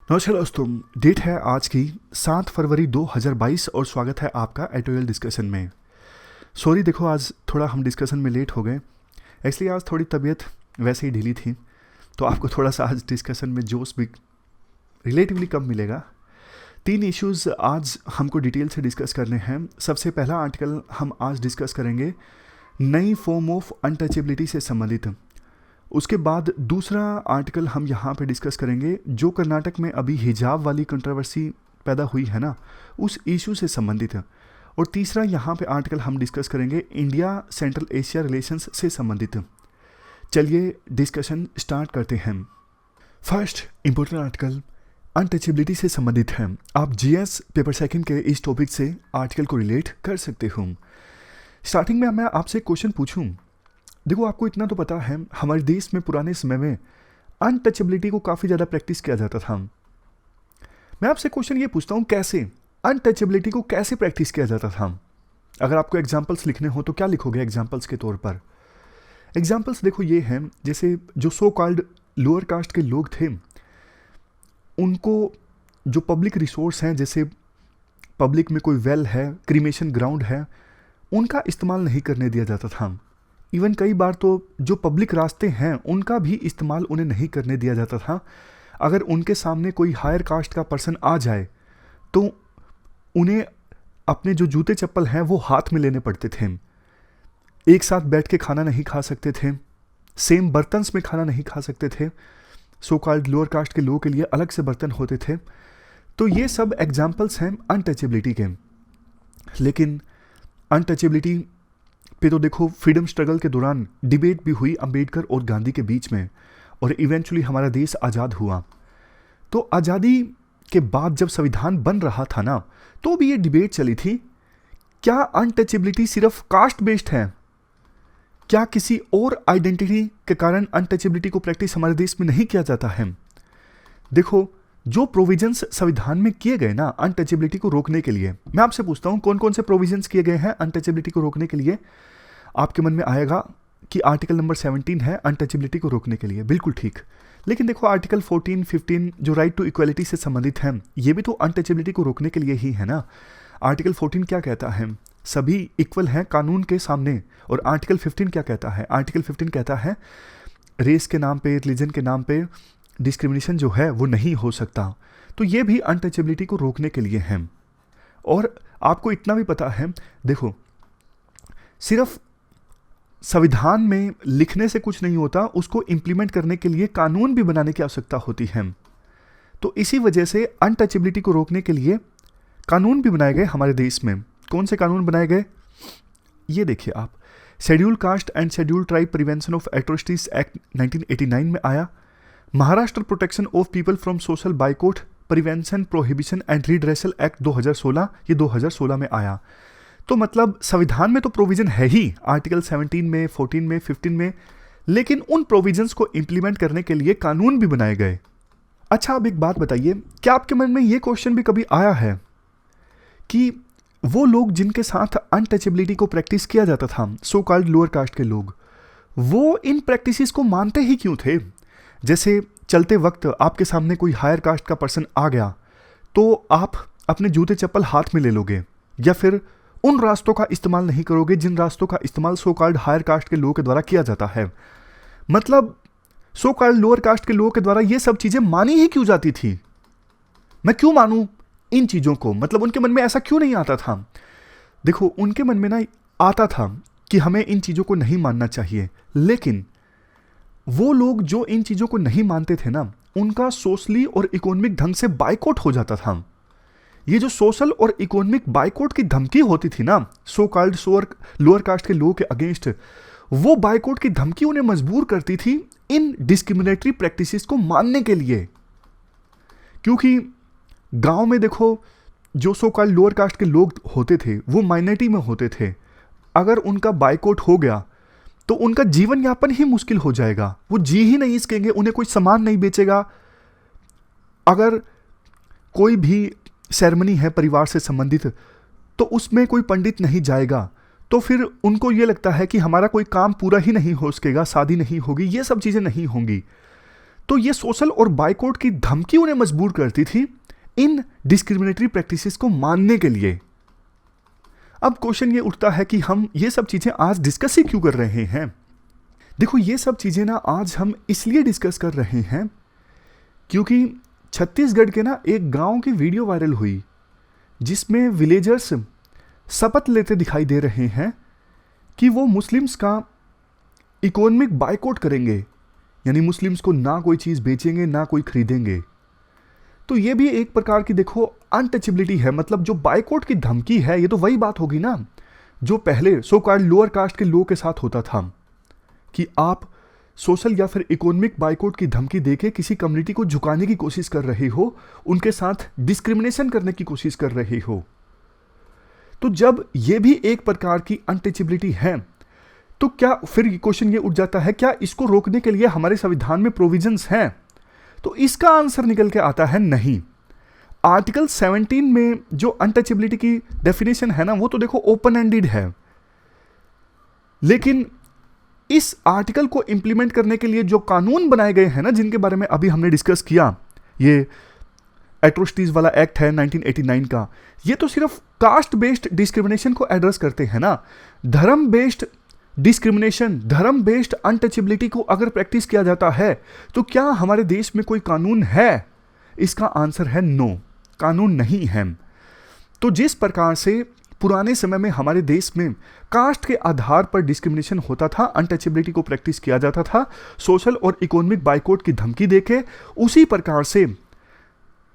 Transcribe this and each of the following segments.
नमस्कार दोस्तों। डेट है आज की 7 फरवरी 2022 और स्वागत है आपका एटोयल डिस्कशन में। सॉरी, देखो आज थोड़ा हम डिस्कशन में लेट हो गए। एक्चुअली आज थोड़ी तबीयत वैसे ही ढीली थी, तो आपको थोड़ा सा आज डिस्कशन में जोश भी रिलेटिवली कम मिलेगा। 3 इश्यूज़ आज हमको डिटेल से डिस्कस करने हैं। सबसे पहला आर्टिकल हम आज डिस्कस करेंगे नई फॉर्म ऑफ अनटचेबिलिटी से संबंधित। उसके बाद दूसरा आर्टिकल हम यहाँ पे डिस्कस करेंगे जो कर्नाटक में अभी हिजाब वाली कंट्रोवर्सी पैदा हुई है ना, उस इशू से संबंधित है। और तीसरा यहाँ पे आर्टिकल हम डिस्कस करेंगे इंडिया सेंट्रल एशिया रिलेशंस से संबंधित। चलिए डिस्कशन स्टार्ट करते हैं। फर्स्ट इंपॉर्टेंट आर्टिकल अनटचेबिलिटी से संबंधित है। आप जीएस पेपर सेकंड के इस टॉपिक से आर्टिकल को रिलेट कर सकते हो। स्टार्टिंग में मैं आपसे क्वेश्चन पूछूं। देखो, आपको इतना तो पता है हमारे देश में पुराने समय में अनटचेबिलिटी को काफ़ी ज़्यादा प्रैक्टिस किया जाता था। मैं आपसे क्वेश्चन ये पूछता हूँ, कैसे अनटचेबिलिटी को कैसे प्रैक्टिस किया जाता था? अगर आपको एग्जांपल्स लिखने हो तो क्या लिखोगे एग्जांपल्स के तौर पर? एग्जांपल्स देखो ये हैं, जैसे जो सो कॉल्ड लोअर कास्ट के लोग थे, उनको जो पब्लिक रिसोर्स हैं, जैसे पब्लिक में कोई वेल है, क्रीमेशन ग्राउंड है, उनका इस्तेमाल नहीं करने दिया जाता था। इवन कई बार तो जो पब्लिक रास्ते हैं उनका भी इस्तेमाल उन्हें नहीं करने दिया जाता था। अगर उनके सामने कोई हायर कास्ट का पर्सन आ जाए तो उन्हें अपने जो जूते चप्पल हैं वो हाथ में लेने पड़ते थे। एक साथ बैठ के खाना नहीं खा सकते थे, सेम बर्तन्स में खाना नहीं खा सकते थे। सो कॉल्ड लोअर कास्ट के लोगों के लिए अलग से बर्तन होते थे। तो ये सब एग्जाम्पल्स हैं अनटचेबिलिटी के। लेकिन अनटचेबिलिटी पे तो देखो, फ्रीडम स्ट्रगल के दौरान डिबेट भी हुई अंबेडकर और गांधी के बीच में, और इवेंचुअली हमारा देश आज़ाद हुआ। तो आज़ादी के बाद जब संविधान बन रहा था ना, तो भी ये डिबेट चली थी, क्या अनटचेबिलिटी सिर्फ कास्ट बेस्ड है? क्या किसी और आइडेंटिटी के कारण अनटचेबिलिटी को प्रैक्टिस हमारे देश में नहीं किया जाता है? देखो, जो प्रोविजंस संविधान में किए गए ना अनटचेबिलिटी को रोकने के लिए, मैं आपसे पूछता हूँ कौन कौन से प्रोविजंस किए गए हैं अनटचेबिलिटी को रोकने के लिए? आपके मन में आएगा कि आर्टिकल नंबर 17 है अनटचेबिलिटी को रोकने के लिए। बिल्कुल ठीक। लेकिन देखो, आर्टिकल 14, 15 जो राइट टू इक्वलिटी से संबंधित है, ये भी तो अनटचेबिलिटी को रोकने के लिए ही है ना। आर्टिकल 14 क्या कहता है? सभी इक्वल हैं कानून के सामने। और आर्टिकल 15 क्या कहता है? आर्टिकल 15 कहता है रेस के नाम पे, रिलीजन के नाम पे डिस्क्रिमिनेशन जो है वो नहीं हो सकता। तो ये भी अनटचेबिलिटी को रोकने के लिए है। और आपको इतना भी पता है, देखो, सिर्फ संविधान में लिखने से कुछ नहीं होता, उसको इम्प्लीमेंट करने के लिए कानून भी बनाने की आवश्यकता होती है। तो इसी वजह से अनटचेबिलिटी को रोकने के लिए कानून भी बनाए गए हमारे देश में। कौन से कानून बनाए गए? ये देखिए आप, schedule caste and schedule tribe prevention of atrocities act 1989 में आया। Maharashtra protection of people from social boycott prevention prohibition and redressal act 2016, ये 2016 में आया। तो मतलब संविधान में तो प्रोविजन है ही आर्टिकल 17 में, 14 में, 15 में, लेकिन उन प्रोविजंस को इंप्लीमेंट करने के लिए कानून भी बनाए गए। अच्छा, अब एक बात बताइए, क्या आपके मन में ये क्वेश्चन भी कभी आया है कि वो लोग जिनके साथ अनटचेबिलिटी को प्रैक्टिस किया जाता था, सो कॉल्ड लोअर कास्ट के लोग, वो इन प्रैक्टिसेस को मानते ही क्यों थे? जैसे चलते वक्त आपके सामने कोई हायर कास्ट का पर्सन आ गया तो आप अपने जूते चप्पल हाथ में ले लोगे, या फिर उन रास्तों का इस्तेमाल नहीं करोगे जिन रास्तों का इस्तेमाल सो कॉल्ड हायर कास्ट के लोगों के द्वारा किया जाता है। मतलब सो कॉल्ड लोअर कास्ट के लोगों के द्वारा ये सब चीज़ें मानी ही क्यों जाती थी? मैं क्यों मानूं इन चीज़ों को? मतलब उनके मन में ऐसा क्यों नहीं आता था? देखो, उनके मन में ना आता था कि हमें इन चीज़ों को नहीं मानना चाहिए, लेकिन वो लोग जो इन चीज़ों को नहीं मानते थे ना, उनका सोशली और इकोनॉमिक ढंग से बाइकआउट हो जाता था। ये जो सोशल और इकोनॉमिक बाइकआउट की धमकी होती थी ना सो कॉल्ड लोअर कास्ट के लोगों के अगेंस्ट, वो बाइकआउट की धमकी उन्हें मजबूर करती थी इन डिस्क्रिमिनेटरी प्रैक्टिसेस को मानने के लिए। क्योंकि गांव में देखो, जो सो कॉल्ड लोअर कास्ट के लोग होते थे वो माइनॉरिटी में होते थे। अगर उनका बाइकआउट हो गया तो उनका जीवन यापन ही मुश्किल हो जाएगा, वो जी ही नहीं सकेंगे, उन्हें कोई सामान नहीं बेचेगा। अगर कोई भी सेरेमनी है परिवार से संबंधित तो उसमें कोई पंडित नहीं जाएगा, तो फिर उनको ये लगता है कि हमारा कोई काम पूरा ही नहीं हो सकेगा, शादी नहीं होगी, ये सब चीज़ें नहीं होंगी। तो ये सोशल और बाइकॉट की धमकी उन्हें मजबूर करती थी इन डिस्क्रिमिनेटरी प्रैक्टिसेस को मानने के लिए। अब क्वेश्चन ये उठता है कि हम ये सब चीजें आज डिस्कस ही क्यों कर रहे हैं। देखो ये सब चीजें ना आज हम इसलिए डिस्कस कर रहे हैं क्योंकि छत्तीसगढ़ के ना एक गांव की वीडियो वायरल हुई जिसमें विलेजर्स शपथ लेते दिखाई दे रहे हैं कि वो मुस्लिम्स का इकोनॉमिक बाइकआउट करेंगे, यानी मुस्लिम्स को ना कोई चीज़ बेचेंगे ना कोई खरीदेंगे। तो ये भी एक प्रकार की देखो अनटचेबिलिटी है। मतलब जो बाइकआउट की धमकी है ये तो वही बात होगी ना जो पहले सो कॉल्ड लोअर कास्ट के लोगों के साथ होता था कि आप सोशल या फिर इकोनॉमिक बाइकआउट की धमकी देके किसी कम्युनिटी को झुकाने की कोशिश कर रहे हो, उनके साथ डिस्क्रिमिनेशन करने की कोशिश कर रहे हो। तो जब ये भी एक प्रकार की अनटचेबिलिटी है तो क्या फिर क्वेश्चन ये उठ जाता है क्या इसको रोकने के लिए हमारे संविधान में प्रोविजंस हैं? तो इसका आंसर निकल के आता है नहीं। आर्टिकल 17 में जो अनटचेबिलिटी की डेफिनेशन है ना वो तो देखो ओपन एंडेड है, लेकिन इस आर्टिकल को इंप्लीमेंट करने के लिए जो कानून बनाए गए हैं ना जिनके बारे में अभी हमने डिस्कस किया, ये एट्रोसिटीज वाला एक्ट है 1989 का, ये तो सिर्फ कास्ट बेस्ड डिस्क्रिमिनेशन को एड्रेस करते हैं ना। धर्म बेस्ड डिस्क्रिमिनेशन, धर्म बेस्ड अनटचेबिलिटी को अगर प्रैक्टिस किया जाता है तो क्या हमारे देश में कोई कानून है? इसका आंसर है नो, कानून नहीं है। तो जिस प्रकार से पुराने समय में हमारे देश में कास्ट के आधार पर डिस्क्रिमिनेशन होता था, अनटचेबिलिटी को प्रैक्टिस किया जाता था सोशल और इकोनॉमिक बाइकआउट की धमकी देके, उसी प्रकार से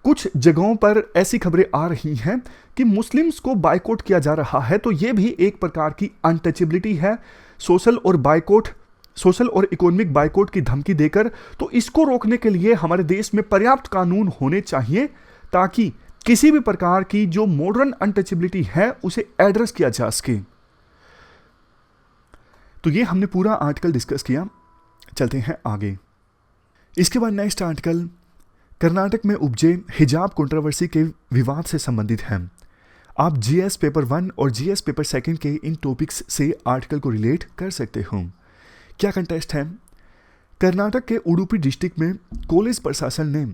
कुछ जगहों पर ऐसी खबरें आ रही हैं कि मुस्लिम्स को बाइकआउट किया जा रहा है। तो ये भी एक प्रकार की अनटचेबिलिटी है, सोशल और इकोनॉमिक बाइकआउट की धमकी देकर। तो इसको रोकने के लिए हमारे देश में पर्याप्त कानून होने चाहिए ताकि किसी भी प्रकार की जो मॉडर्न अनटचेबिलिटी है उसे एड्रेस किया जा सके। तो ये हमने पूरा आर्टिकल डिस्कस किया, चलते हैं आगे। इसके बाद नेक्स्ट आर्टिकल कर्नाटक में उपजे हिजाब कंट्रोवर्सी के विवाद से संबंधित है। आप जीएस पेपर 1 और जीएस पेपर 2 के इन टॉपिक्स से आर्टिकल को रिलेट कर सकते हो। क्या कंटेस्ट है? कर्नाटक के उडुपी डिस्ट्रिक्ट में कॉलेज प्रशासन ने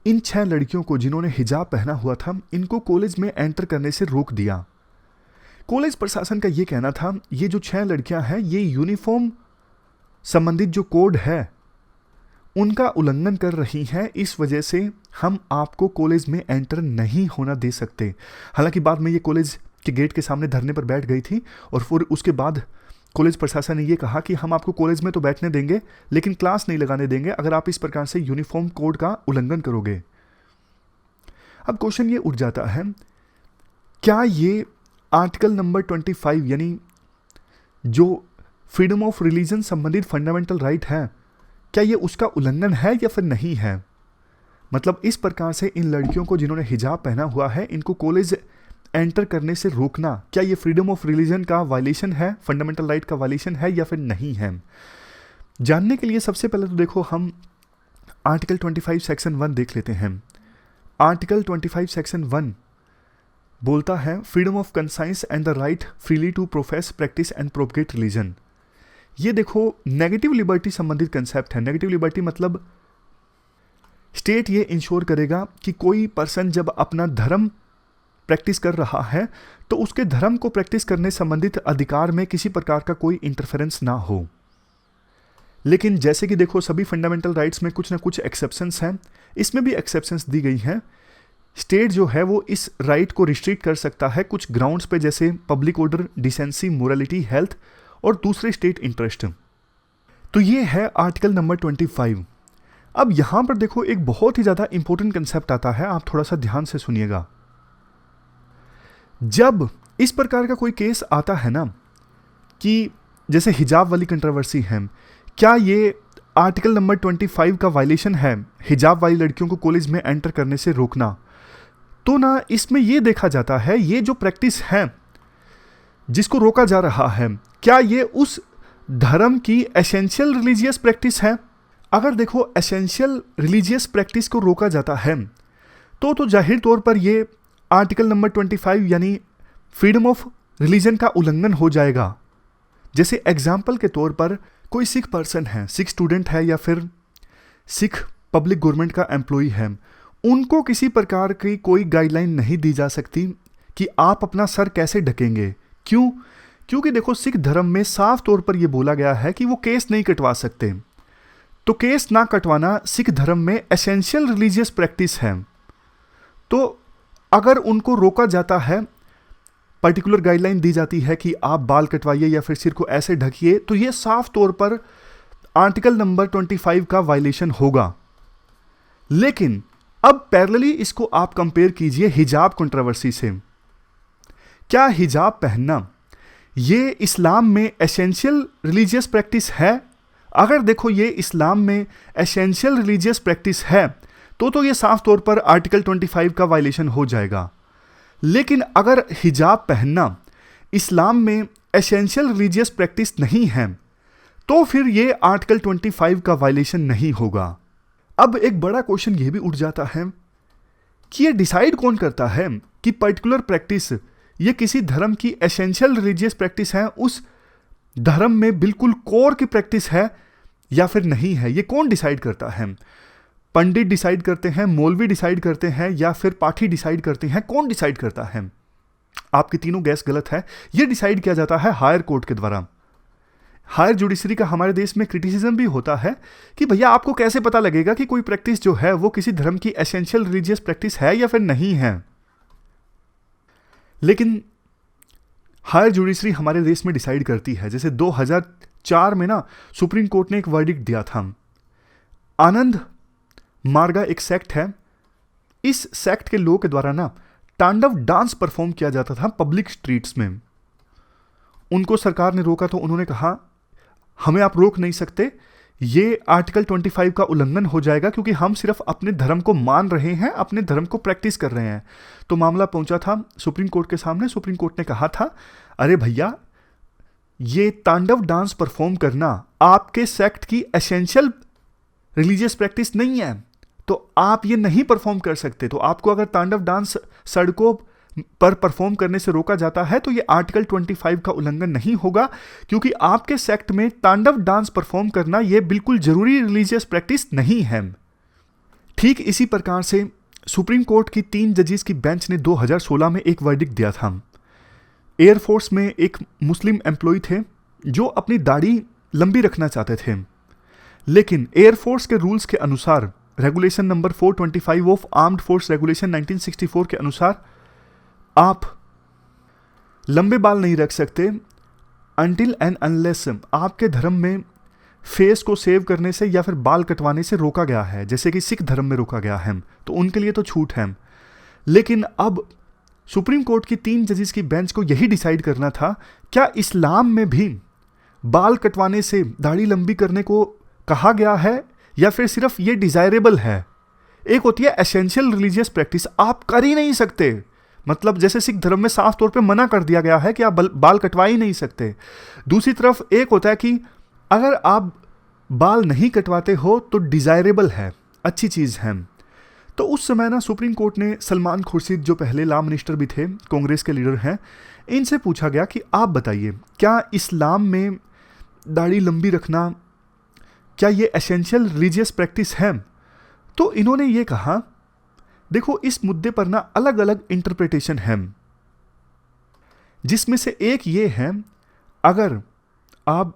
इन 6 लड़कियों को जिन्होंने हिजाब पहना हुआ था इनको कॉलेज में एंटर करने से रोक दिया। कॉलेज प्रशासन का ये कहना था ये जो 6 लड़कियां हैं ये यूनिफॉर्म संबंधित जो कोड है उनका उल्लंघन कर रही हैं, इस वजह से हम आपको कॉलेज में एंटर नहीं होना दे सकते। हालांकि बाद में ये कॉलेज के गेट के सामने धरने पर बैठ गई थी और फिर उसके बाद कॉलेज प्रशासन ने ये कहा कि हम आपको कॉलेज में तो बैठने देंगे लेकिन क्लास नहीं लगाने देंगे अगर आप इस प्रकार से यूनिफॉर्म कोड का उल्लंघन करोगे। अब क्वेश्चन ये उठ जाता है क्या ये आर्टिकल नंबर 25 यानी जो फ्रीडम ऑफ रिलीजन संबंधित फंडामेंटल राइट है क्या ये उसका उल्लंघन है या फिर नहीं है? मतलब इस प्रकार से इन लड़कियों को जिन्होंने हिजाब पहना हुआ है इनको कॉलेज एंटर करने से रोकना, क्या ये फ्रीडम ऑफ रिलीजन का वायलेशन है, फंडामेंटल राइट का वायलेशन है या फिर नहीं है? जानने के लिए सबसे पहले तो देखो हम आर्टिकल 25 सेक्शन 1 देख लेते हैं। आर्टिकल 25 सेक्शन 1 बोलता है freedom of conscience and the right freely to profess practice and propagate religion. ये देखो नेगेटिव लिबर्टी संबंधित कंसेप्ट है। नेगेटिव लिबर्टी मतलब स्टेट ये इंश्योर करेगा कि कोई पर्सन जब अपना धर्म प्रैक्टिस कर रहा है तो उसके धर्म को प्रैक्टिस करने संबंधित अधिकार में किसी प्रकार का कोई इंटरफेरेंस ना हो। लेकिन जैसे कि देखो सभी फंडामेंटल राइट्स में कुछ ना कुछ एक्सेप्शंस हैं, इसमें भी एक्सेप्शंस दी गई हैं। स्टेट जो है वो इस राइट को रिस्ट्रिक्ट कर सकता है कुछ ग्राउंड्स पे, जैसे public order, decency, morality, health और दूसरे स्टेट इंटरेस्ट। तो ये है आर्टिकल नंबर 25। अब यहां पर देखो एक बहुत ही ज्यादा इंपॉर्टेंट कंसेप्ट आता है, आप थोड़ा सा ध्यान से सुनिएगा। जब इस प्रकार का कोई केस आता है ना कि जैसे हिजाब वाली कंट्रोवर्सी है, क्या ये आर्टिकल नंबर 25 का वायलेशन है हिजाब वाली लड़कियों को कॉलेज में एंटर करने से रोकना? तो ना इसमें ये देखा जाता है ये जो प्रैक्टिस है जिसको रोका जा रहा है क्या ये उस धर्म की एसेंशियल रिलीजियस प्रैक्टिस है? अगर देखो एसेंशियल रिलीजियस प्रैक्टिस को रोका जाता है तो जाहिर तौर पर ये आर्टिकल नंबर 25 यानी फ्रीडम ऑफ रिलीजन का उल्लंघन हो जाएगा। जैसे एग्जाम्पल के तौर पर कोई सिख पर्सन है, सिख स्टूडेंट है या फिर सिख पब्लिक गवर्नमेंट का एम्प्लॉई है, उनको किसी प्रकार की कोई गाइडलाइन नहीं दी जा सकती कि आप अपना सर कैसे ढकेंगे। क्यों? क्योंकि देखो, सिख धर्म में साफ तौर पर यह बोला गया है कि वो केस नहीं कटवा सकते। तो केस ना कटवाना सिख धर्म में एसेंशियल रिलीजियस प्रैक्टिस है। तो अगर उनको रोका जाता है, पर्टिकुलर गाइडलाइन दी जाती है कि आप बाल कटवाइए या फिर सिर को ऐसे ढकिए, तो ये साफ तौर पर आर्टिकल नंबर 25 का वायलेशन होगा। लेकिन अब पैरेलली इसको आप कंपेयर कीजिए हिजाब कंट्रोवर्सी से। क्या हिजाब पहनना ये इस्लाम में एसेंशियल रिलीजियस प्रैक्टिस है? अगर देखो ये इस्लाम में एसेंशियल रिलीजियस प्रैक्टिस है तो ये साफ तौर पर आर्टिकल 25 का वायलेशन हो जाएगा। लेकिन अगर हिजाब पहनना इस्लाम में एसेंशियल रिलीजियस प्रैक्टिस नहीं है तो फिर ये आर्टिकल 25 का वायलेशन नहीं होगा। अब एक बड़ा क्वेश्चन ये भी उठ जाता है कि ये डिसाइड कौन करता है कि पर्टिकुलर प्रैक्टिस ये किसी धर्म की एसेंशियल रिलीजियस प्रैक्टिस है, उस धर्म में बिल्कुल कोर की प्रैक्टिस है या फिर नहीं है? ये कौन डिसाइड करता है? पंडित डिसाइड करते हैं, मौलवी डिसाइड करते हैं, या फिर पाठी डिसाइड करते हैं? कौन डिसाइड करता है? आपकी तीनों गैस गलत है। ये डिसाइड किया जाता है हायर कोर्ट के द्वारा। हायर जुडिशरी का हमारे देश में क्रिटिसिज्म भी होता है कि भैया आपको कैसे पता लगेगा कि कोई प्रैक्टिस जो है वो किसी धर्म की एसेंशियल रिलीजियस प्रैक्टिस है या फिर नहीं है। लेकिन हायर जुडिशरी हमारे देश में डिसाइड करती है। जैसे 2004 में ना सुप्रीम कोर्ट ने एक वर्डिक्ट दिया था। आनंद मार्गा एक सेक्ट है, इस सेक्ट के लोगों के द्वारा ना तांडव डांस परफॉर्म किया जाता था पब्लिक स्ट्रीट्स में। उनको सरकार ने रोका तो उन्होंने कहा हमें आप रोक नहीं सकते, ये आर्टिकल 25 का उल्लंघन हो जाएगा क्योंकि हम सिर्फ अपने धर्म को मान रहे हैं, अपने धर्म को प्रैक्टिस कर रहे हैं। तो मामला पहुंचा था सुप्रीम कोर्ट के सामने। सुप्रीम कोर्ट ने कहा था अरे भैया, ये तांडव डांस परफॉर्म करना आपके सेक्ट की एसेंशियल रिलीजियस प्रैक्टिस नहीं है, तो आप ये नहीं परफॉर्म कर सकते। तो आपको अगर तांडव डांस सड़कों पर परफॉर्म करने से रोका जाता है तो ये आर्टिकल 25 का उल्लंघन नहीं होगा, क्योंकि आपके सेक्ट में तांडव डांस परफॉर्म करना ये बिल्कुल जरूरी रिलीजियस प्रैक्टिस नहीं है। ठीक इसी प्रकार से सुप्रीम कोर्ट की 3 जजेस की बेंच ने 2016 में एक वर्डिक्ट दिया था। एयरफोर्स में एक मुस्लिम एम्प्लॉय थे जो अपनी दाढ़ी लंबी रखना चाहते थे, लेकिन एयरफोर्स के रूल्स के अनुसार, regulation number 425 of armed force regulation 1964 के अनुसार आप लंबे बाल नहीं रख सकते अनटिल एंड अनलेस आपके धर्म में फेस को सेव करने से या फिर बाल कटवाने से रोका गया है, जैसे कि सिख धर्म में रोका गया है, तो उनके लिए तो छूट है। लेकिन अब सुप्रीम कोर्ट की 3 जजेस की बेंच को यही डिसाइड करना था, क्या इस्लाम में भी बाल कटवाने से, दाढ़ी लंबी करने को कहा गया है या फिर सिर्फ ये डिजायरेबल है? एक होती है एसेंशियल रिलीजियस प्रैक्टिस, आप कर ही नहीं सकते, मतलब जैसे सिख धर्म में साफ तौर पे मना कर दिया गया है कि आप बाल कटवा ही नहीं सकते। दूसरी तरफ एक होता है कि अगर आप बाल नहीं कटवाते हो तो डिजायरेबल है, अच्छी चीज़ है। तो उस समय ना सुप्रीम कोर्ट ने सलमान खुर्शीद, जो पहले लॉ मिनिस्टर भी थे, कांग्रेस के लीडर हैं, इनसे पूछा गया कि आप बताइए क्या इस्लाम में दाढ़ी लंबी रखना, क्या ये एसेंशियल रिलीजियस प्रैक्टिस है? तो इन्होंने ये कहा देखो, इस मुद्दे पर ना अलग अलग इंटरप्रिटेशन है, जिसमें से एक ये है अगर आप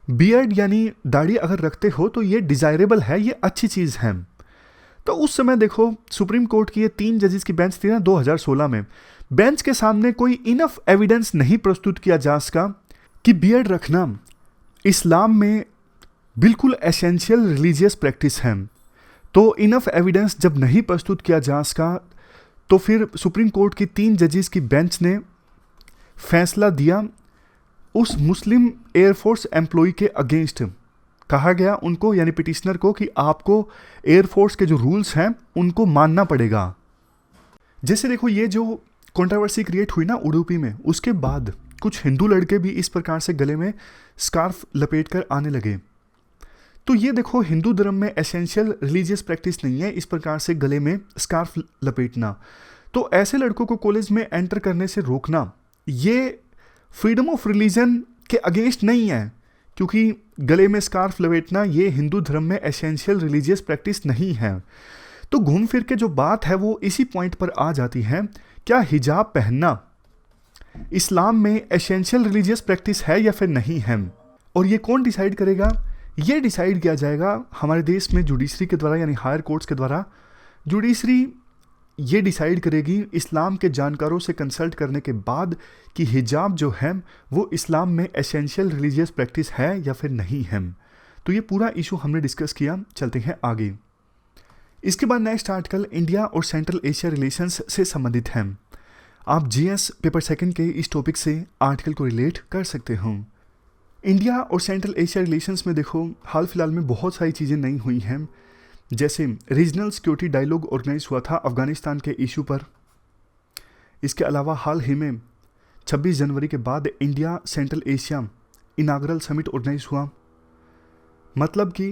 बियर्ड यानी दाढ़ी अगर रखते हो तो ये डिजायरेबल है, ये अच्छी चीज़ है। तो उस समय देखो सुप्रीम कोर्ट की ये 3 जजेस की बेंच थी ना 2016 में, बेंच के सामने कोई इनफ एविडेंस नहीं प्रस्तुत किया जा सका कि बियर्ड रखना इस्लाम में बिल्कुल एसेंशियल रिलीजियस प्रैक्टिस है। तो इनफ एविडेंस जब नहीं प्रस्तुत किया जा सका तो फिर सुप्रीम कोर्ट की 3 जजेस की बेंच ने फैसला दिया, उस मुस्लिम एयरफोर्स एम्प्लॉय के अगेंस्ट कहा गया उनको, यानी पिटिशनर को, कि आपको एयरफोर्स के जो रूल्स हैं उनको मानना पड़ेगा। जैसे देखो ये जो कंट्रोवर्सी क्रिएट हुई ना उडुपी में, उसके बाद कुछ हिंदू लड़के भी इस प्रकार से गले में स्कार्फ लपेट कर आने लगे। तो ये देखो हिंदू धर्म में एसेंशियल रिलीजियस प्रैक्टिस नहीं है इस प्रकार से गले में स्कार्फ लपेटना। तो ऐसे लड़कों को कॉलेज में एंटर करने से रोकना ये फ्रीडम ऑफ रिलीजन के अगेंस्ट नहीं है, क्योंकि गले में स्कार्फ लपेटना ये हिंदू धर्म में एसेंशियल रिलीजियस प्रैक्टिस नहीं है। तो घूम फिर के जो बात है वो इसी पॉइंट पर आ जाती है, क्या हिजाब पहनना इस्लाम में एसेंशियल रिलीजियस प्रैक्टिस है या फिर नहीं है। और ये कौन डिसाइड करेगा? ये डिसाइड किया जाएगा हमारे देश में जुडिशरी के द्वारा, यानी हायर कोर्ट्स के द्वारा। जुडिशरी ये डिसाइड करेगी इस्लाम के जानकारों से कंसल्ट करने के बाद कि हिजाब जो है वो इस्लाम में एसेंशियल रिलीजियस प्रैक्टिस है या फिर नहीं है। तो ये पूरा इशू हमने डिस्कस किया। चलते हैं आगे। इसके बाद नेक्स्ट आर्टिकल इंडिया और सेंट्रल एशिया रिलेशंस से संबंधित है। आप जीएस पेपर सेकंड के इस टॉपिक से आर्टिकल को रिलेट कर सकते हो। इंडिया और सेंट्रल एशिया रिलेशंस में देखो हाल फिलहाल में बहुत सारी चीज़ें नई हुई हैं, जैसे रीजनल सिक्योरिटी डायलॉग ऑर्गेनाइज हुआ था अफगानिस्तान के इशू पर। इसके अलावा हाल ही में 26 जनवरी के बाद India central Asia inaugural summit organize हुआ। मतलब कि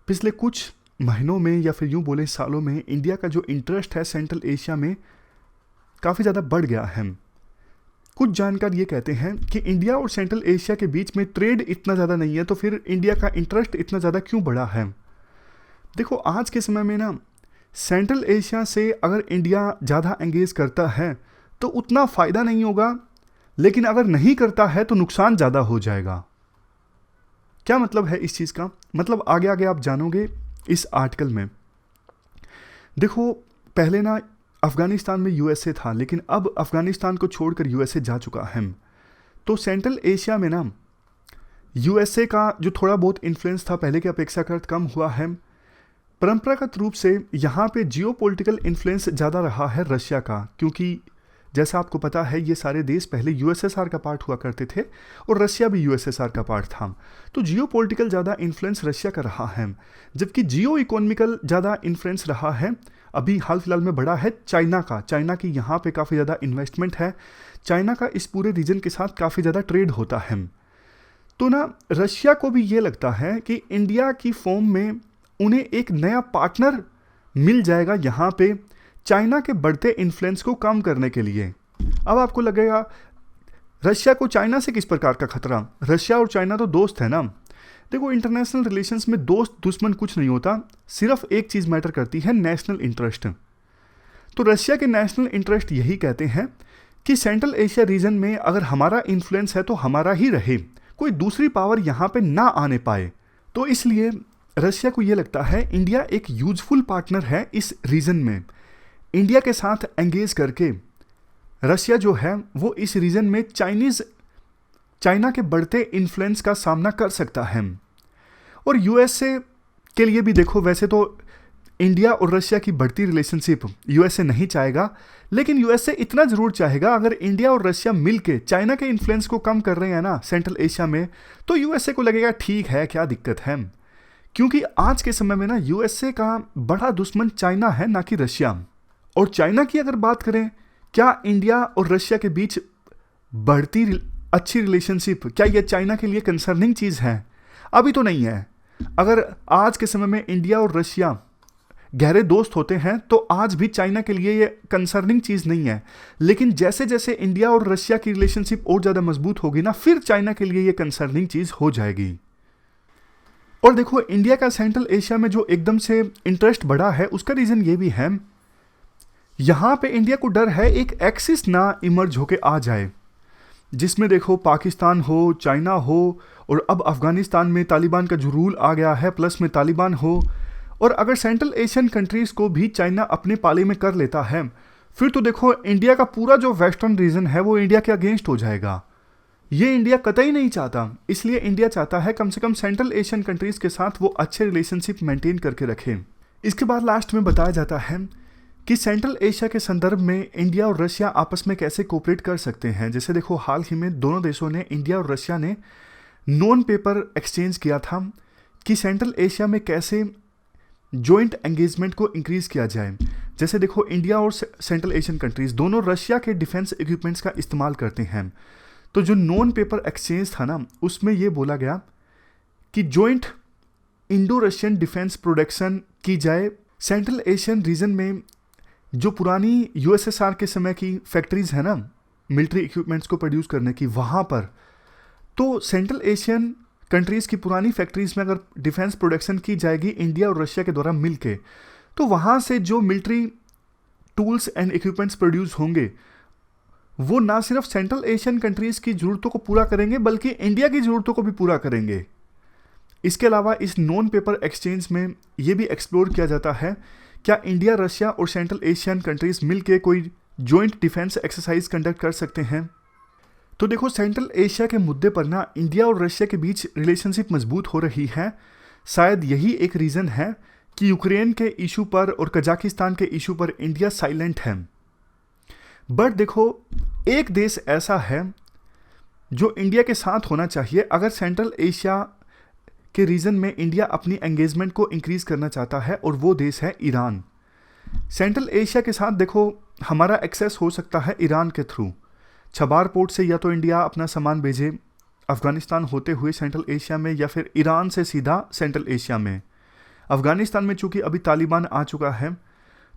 पिछले कुछ महीनों में या फिर यूँ बोले सालों में इंडिया का जो इंटरेस्ट है सेंट्रल एशिया में काफ़ी ज़्यादा बढ़ गया है। कुछ जानकार ये कहते हैं कि इंडिया और सेंट्रल एशिया के बीच में ट्रेड इतना ज़्यादा नहीं है, तो फिर इंडिया का इंटरेस्ट इतना ज़्यादा क्यों बढ़ा है। देखो आज के समय में ना सेंट्रल एशिया से अगर इंडिया ज़्यादा एंगेज करता है तो उतना फ़ायदा नहीं होगा, लेकिन अगर नहीं करता है तो नुकसान ज़्यादा हो जाएगा। क्या मतलब है इस चीज़ का? मतलब आगे आगे आप जानोगे इस आर्टिकल में। देखो पहले ना अफ़गानिस्तान में यूएसए था, लेकिन अब अफ़गानिस्तान को छोड़कर यूएसए जा चुका है। तो सेंट्रल एशिया में ना यूएसए का जो थोड़ा बहुत इन्फ्लुएंस था पहले की अपेक्षाकृत कम हुआ है। परंपरागत रूप से यहाँ पे जियोपॉलिटिकल इन्फ्लुएंस ज़्यादा रहा है रशिया का, क्योंकि जैसा आपको पता है ये सारे देश पहले यूएसएसआर का पार्ट हुआ करते थे और रशिया भी यूएसएसआर का पार्ट था। तो जियोपॉलिटिकल ज़्यादा इन्फ्लुएंस रशिया का रहा है, जबकि जियो इकोनॉमिकल ज़्यादा इन्फ्लुएंस रहा है अभी हाल फिलहाल में बढ़ा है चाइना का। चाइना की यहाँ पे काफ़ी ज़्यादा इन्वेस्टमेंट है, चाइना का इस पूरे रीजन के साथ काफ़ी ज़्यादा ट्रेड होता है। तो ना रशिया को भी ये लगता है कि इंडिया की फॉर्म में उन्हें एक नया पार्टनर मिल जाएगा यहाँ पे चाइना के बढ़ते इन्फ्लुएंस को कम करने के लिए। अब आपको लगेगा रशिया को चाइना से किस प्रकार का खतरा? रशिया और चाइना तो दोस्त है ना। देखो इंटरनेशनल रिलेशंस में दोस्त दुश्मन कुछ नहीं होता, सिर्फ एक चीज़ मैटर करती है, नेशनल इंटरेस्ट। तो रशिया के नेशनल इंटरेस्ट यही कहते हैं कि सेंट्रल एशिया रीजन में अगर हमारा इन्फ्लुएंस है तो हमारा ही रहे, कोई दूसरी पावर यहाँ पे ना आने पाए। तो इसलिए रशिया को ये लगता है इंडिया एक यूजफुल पार्टनर है इस रीजन में। इंडिया के साथ एंगेज करके रशिया जो है वो इस रीजन में चाइना के बढ़ते इन्फ्लुएंस का सामना कर सकता है। और यूएसए के लिए भी देखो, वैसे तो इंडिया और रशिया की बढ़ती रिलेशनशिप यूएसए नहीं चाहेगा, लेकिन यूएसए इतना ज़रूर चाहेगा अगर इंडिया और रशिया मिलके चाइना के इन्फ्लुएंस को कम कर रहे हैं ना सेंट्रल एशिया में, तो यूएसए को लगेगा ठीक है, क्या दिक्कत है। क्योंकि आज के समय में ना यूएसए का बड़ा दुश्मन चाइना है, ना कि रशिया। और चाइना की अगर बात करें, क्या इंडिया और रशिया के बीच बढ़ती अच्छी रिलेशनशिप क्या ये चाइना के लिए कंसर्निंग चीज़ है? अभी तो नहीं है। अगर आज के समय में इंडिया और रशिया गहरे दोस्त होते हैं तो आज भी चाइना के लिए ये कंसर्निंग चीज़ नहीं है, लेकिन जैसे जैसे इंडिया और रशिया की रिलेशनशिप और ज़्यादा मजबूत होगी ना, फिर चाइना के लिए ये कंसर्निंग चीज़ हो जाएगी। और देखो इंडिया का सेंट्रल एशिया में जो एकदम से इंटरेस्ट बढ़ा है उसका रीज़न ये भी है, यहाँ पे इंडिया को डर है एक एक्सिस ना इमर्ज होके आ जाए, जिसमें देखो पाकिस्तान हो, चाइना हो, और अब अफगानिस्तान में तालिबान का जो रूल आ गया है प्लस में तालिबान हो, और अगर सेंट्रल एशियन कंट्रीज़ को भी चाइना अपने पाले में कर लेता है, फिर तो देखो इंडिया का पूरा जो वेस्टर्न रीजन है वो इंडिया के अगेंस्ट हो जाएगा। ये इंडिया कतई नहीं चाहता, इसलिए इंडिया चाहता है कम से कम सेंट्रल एशियन कंट्रीज़ के साथ वो अच्छे रिलेशनशिप मेंटेन करके रखें। इसके बाद लास्ट में बताया जाता है कि सेंट्रल एशिया के संदर्भ में इंडिया और रशिया आपस में कैसे कोऑपरेट कर सकते हैं। जैसे देखो हाल ही में दोनों देशों ने, इंडिया और रशिया ने, नॉन पेपर एक्सचेंज किया था कि सेंट्रल एशिया में कैसे जॉइंट एंगेजमेंट को इंक्रीज़ किया जाए। जैसे देखो इंडिया और सेंट्रल एशियन कंट्रीज़ दोनों रशिया के डिफेंस इक्विपमेंट्स का इस्तेमाल करते हैं। तो जो नॉन पेपर एक्सचेंज था ना, उसमें ये बोला गया कि joint Indo Russian defence production की जाए। सेंट्रल एशियन रीजन में जो पुरानी यूएसएसआर के समय की फैक्ट्रीज़ हैं ना मिलिट्री इक्विपमेंट्स को प्रोड्यूस करने की, वहाँ पर तो सेंट्रल एशियन कंट्रीज़ की पुरानी फैक्ट्रीज़ में अगर डिफेंस प्रोडक्शन की जाएगी इंडिया और रशिया के द्वारा मिलके, तो वहाँ से जो military tools and equipments produce होंगे वो ना सिर्फ सेंट्रल एशियन कंट्रीज़ की ज़रूरतों को पूरा करेंगे बल्कि इंडिया की ज़रूरतों को भी पूरा करेंगे। इसके अलावा इस नॉन पेपर एक्सचेंज में ये भी एक्सप्लोर किया जाता है क्या इंडिया, रशिया और सेंट्रल एशियन कंट्रीज़ मिलके कोई जॉइंट डिफेंस एक्सरसाइज कंडक्ट कर सकते हैं। तो देखो, सेंट्रल एशिया के मुद्दे पर ना इंडिया और रशिया के बीच रिलेशनशिप मजबूत हो रही है। शायद यही एक रीज़न है कि यूक्रेन के इशू पर और कजाकिस्तान के इशू पर इंडिया साइलेंट है। बट देखो, एक देश ऐसा है जो इंडिया के साथ होना चाहिए अगर सेंट्रल एशिया के रीजन में इंडिया अपनी एंगेजमेंट को इंक्रीज करना चाहता है, और वो देश है ईरान। सेंट्रल एशिया के साथ देखो हमारा एक्सेस हो सकता है ईरान के थ्रू। छबार पोर्ट से या तो इंडिया अपना सामान भेजे अफगानिस्तान होते हुए सेंट्रल एशिया में, या फिर ईरान से सीधा सेंट्रल एशिया में। अफगानिस्तान में चूंकि अभी तालिबान आ चुका है,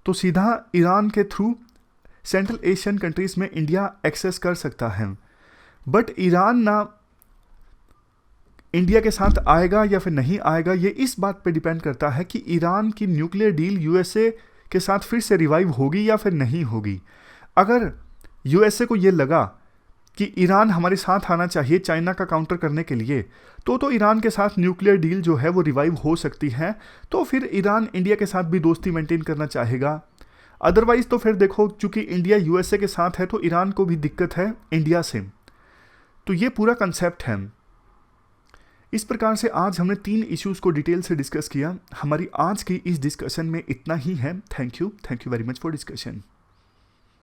तो सीधा ईरान के थ्रू सेंट्रल एशियन कंट्रीज़ में इंडिया एक्सेस कर सकता है। बट ईरान ना इंडिया के साथ आएगा या फिर नहीं आएगा, ये इस बात पे डिपेंड करता है कि ईरान की न्यूक्लियर डील यूएसए के साथ फिर से रिवाइव होगी या फिर नहीं होगी। अगर यूएसए को ये लगा कि ईरान हमारे साथ आना चाहिए चाइना का काउंटर करने के लिए, तो ईरान के साथ न्यूक्लियर डील जो है वो रिवाइव हो सकती है। तो फिर ईरान इंडिया के साथ भी दोस्ती मेंटेन करना चाहेगा। अदरवाइज तो फिर देखो, चूंकि इंडिया यूएसए के साथ है तो ईरान को भी दिक्कत है इंडिया से। तो ये पूरा कंसेप्ट है। इस प्रकार से आज हमने 3 इश्यूज़ को डिटेल से डिस्कस किया। हमारी आज की इस डिस्कशन में इतना ही है। Thank you very much for discussion.